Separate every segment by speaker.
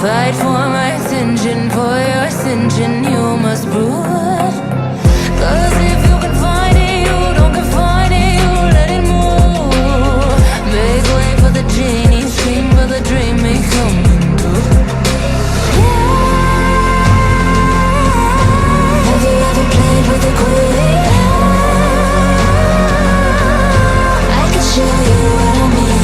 Speaker 1: Fight for my attention, for your ascension, you must prove. Cause if you can find it, you don't confine it, you let it move. Make way for the genie, scream for the dream, may come true. Have you ever played with a queen? I can show you what I mean.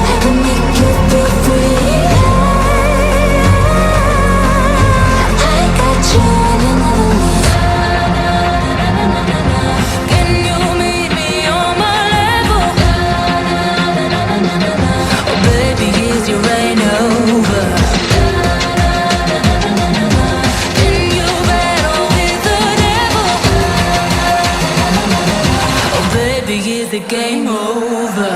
Speaker 1: I can make you feel free. I got you and you never leave. Can you meet me on my level? Oh baby, is your reign over? Can you battle with the devil? Oh baby, is the game over?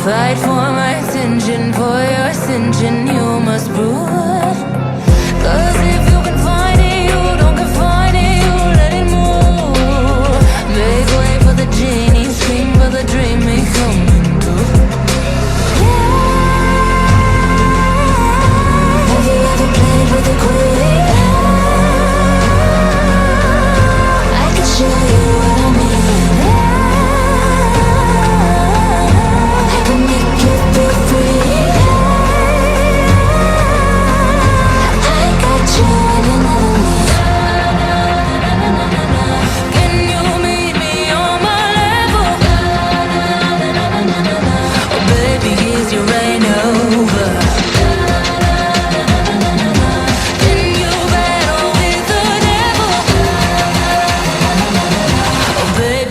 Speaker 1: Fight for my attention, for your ascension, you must prove. Cause if you can find it, you don't confine it, you let it move. Make way for the genie, scream for the dream, may come true. Have you ever played with a queen? I can show you what I mean. I can make you feel free.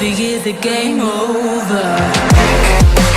Speaker 1: baby, is the game over?